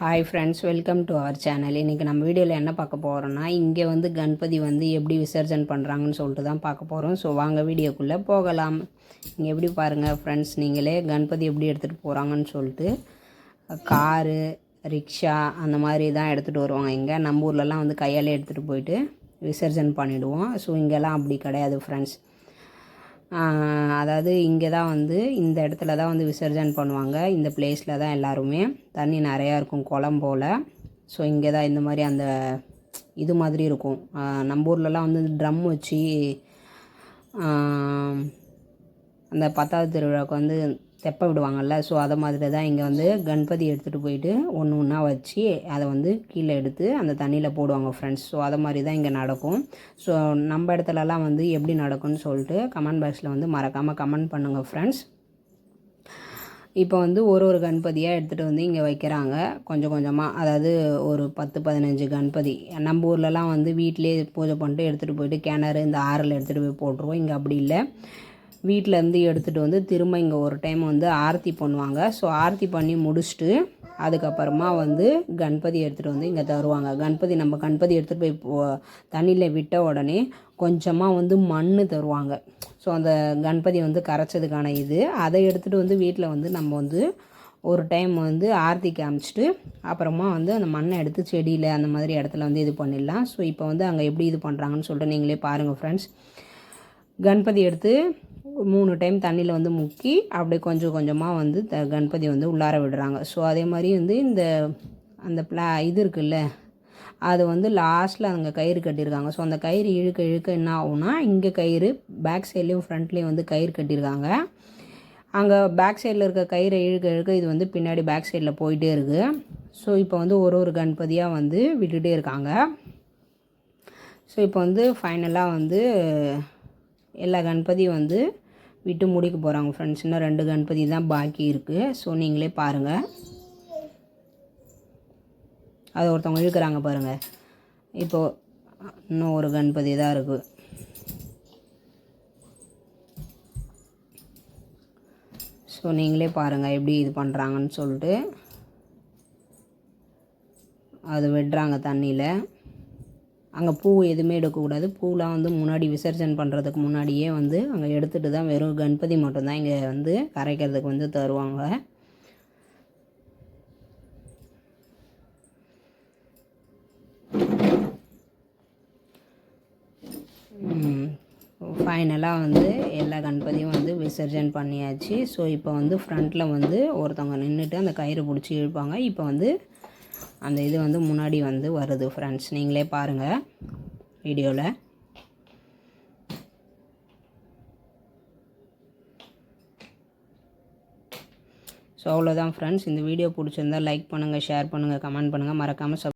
Hi friends, welcome to our channel. இன்றைக்கி நம்ம வீடியோவில் என்ன பார்க்க போகிறோன்னா, இங்கே வந்து கணபதி வந்து எப்படி விசர்ஜன் பண்ணுறாங்கன்னு சொல்லிட்டு தான் பார்க்க போகிறோம். ஸோ வாங்க வீடியோக்குள்ளே போகலாம். இங்கே எப்படி பாருங்கள் ஃப்ரெண்ட்ஸ், நீங்களே கணபதி எப்படி எடுத்துகிட்டு போகிறாங்கன்னு சொல்லிட்டு காரு, ரிக்ஷா அந்த மாதிரி தான் எடுத்துகிட்டு வருவாங்க. இங்கே நம்ம ஊர்லலாம் வந்து கையாலே எடுத்துகிட்டு போயிட்டு விசர்ஜன் பண்ணிவிடுவோம். ஸோ இங்கெல்லாம் அப்படி கிடையாது ஃப்ரெண்ட்ஸ். அதாவது இங்கே தான் வந்து இந்த இடத்துல தான் வந்து விசர்ஜன் பண்ணுவாங்க. இந்த பிளேஸில் தான் எல்லாருமே தண்ணி நிறையா இருக்கும், குளம் போல். ஸோ இங்கே தான் இந்த மாதிரி அந்த இது மாதிரி இருக்கும். நம்ம ஊர்லலாம் வந்து ட்ரம் வச்சு அந்த 10வது திருவிழாவுக்கு வந்து தெப்ப விடுவாங்கள்ல. ஸோ அதை மாதிரி தான் இங்கே வந்து கணபதி எடுத்துகிட்டு போயிட்டு ஒன்று ஒன்றா வச்சு அதை வந்து கீழே எடுத்து அந்த தண்ணியில் போடுவாங்க ஃப்ரெண்ட்ஸ். ஸோ அதை மாதிரி தான் இங்கே நடக்கும். ஸோ நம்ம இடத்துலலாம் வந்து எப்படி நடக்கும்னு சொல்லிட்டு கமெண்ட் பாக்ஸில் வந்து மறக்காமல் கமெண்ட் பண்ணுங்கள் ஃப்ரெண்ட்ஸ். இப்போ வந்து ஒரு கணபதியாக எடுத்துகிட்டு வந்து இங்கே வைக்கிறாங்க கொஞ்சம் கொஞ்சமாக. அதாவது ஒரு 10-15 கணபதி. நம்ம ஊர்லலாம் வந்து வீட்டிலே பூஜை பண்ணிட்டு எடுத்துகிட்டு போயிட்டு கிணறு இந்த ஆறில் எடுத்துகிட்டு போய் போட்டுருவோம். இங்கே அப்படி இல்லை, வீட்டிலேருந்து எடுத்துகிட்டு வந்து திரும்ப இங்கே ஒரு டைம் வந்து ஆரத்தி பண்ணுவாங்க. ஸோ ஆரத்தி பண்ணி முடிச்சுட்டு அதுக்கப்புறமா வந்து கணபதி எடுத்துகிட்டு வந்து இங்கே தருவாங்க. நம்ம கணபதி எடுத்துகிட்டு போய் தண்ணியில் விட்ட உடனே கொஞ்சமாக வந்து மண் தருவாங்க. ஸோ அந்த கணபதி வந்து கரைச்சதுக்கான இது அதை எடுத்துகிட்டு வந்து வீட்டில் வந்து நம்ம வந்து ஒரு டைம் வந்து ஆரத்தி காமிச்சிட்டு அப்புறமா வந்து அந்த மண்ணை எடுத்து செடியில் அந்த மாதிரி இடத்துல வந்து இது பண்ணிடலாம். ஸோ இப்போ வந்து அங்கே எப்படி இது பண்ணுறாங்கன்னு சொல்லிட்டு நீங்களே பாருங்கள் ஃப்ரெண்ட்ஸ். கணபதி எடுத்து 3 டைம் தண்ணியில் வந்து முக்கி அப்படியே கொஞ்சம் கொஞ்சமாக வந்து கணபதி வந்து உள்ளார விடுறாங்க. ஸோ அதே மாதிரி வந்து அந்த இது இருக்குல்ல, அது வந்து லாஸ்ட்டில் அங்கே கயிறு கட்டியிருக்காங்க. ஸோ அந்த கயிறு இழுக்க இழுக்க என்ன ஆகும்னா, இங்கே கயிறு பேக் சைட்லேயும் ஃப்ரண்ட்லேயும் வந்து கயிறு கட்டியிருக்காங்க. அங்கே பேக் சைடில் இருக்க கயிறை இழுக்க இழுக்க இது வந்து பின்னாடி பேக் சைடில் போயிட்டே இருக்குது. ஸோ இப்போ வந்து ஒரு கணபதியாக வந்து விட்டுகிட்டே இருக்காங்க. ஸோ இப்போ வந்து ஃபைனலாக வந்து எல்லா கணபதியும் வந்து விட்டு முடிக்க போகிறாங்க ஃப்ரெண்ட்ஸ். இன்னும் 2 கணபதி தான் பாக்கி இருக்குது. ஸோ நீங்களே பாருங்கள், அதை ஒருத்தவங்க இழுக்கிறாங்க பாருங்கள். இப்போது இன்னும் ஒரு கணபதி தான் இருக்குது. ஸோ நீங்களே பாருங்கள் எப்படி இது பண்ணுறாங்கன்னு சொல்லிட்டு. அது விடுறாங்க தண்ணியில். அங்கே பூ எதுவுமே எடுக்கக்கூடாது. பூலாம் வந்து முன்னாடி விசர்ஜன் பண்ணுறதுக்கு முன்னாடியே வந்து அங்கே எடுத்துகிட்டு தான் வெறும் கணபதி மட்டும்தான் இங்கே வந்து கரைக்கிறதுக்கு வந்து தருவாங்க. ஃபைனலாக வந்து எல்லா கணபதியும் வந்து விசர்ஜன் பண்ணியாச்சு. ஸோ இப்போ வந்து ஃப்ரண்ட்டில் வந்து ஒருத்தவங்க நின்றுட்டு அந்த கயிறு பிடிச்சி இழுப்பாங்க. இப்போ வந்து அந்த இது வந்து முன்னாடி வந்து வருது ஃப்ரெண்ட்ஸ். நீங்களே பாருங்கள் வீடியோவில். ஸோ அவ்வளோதான் ஃப்ரெண்ட்ஸ். இந்த வீடியோ பிடிச்சிருந்தால் லைக் பண்ணுங்கள், ஷேர் பண்ணுங்கள், கமெண்ட் பண்ணுங்கள், மறக்காமல்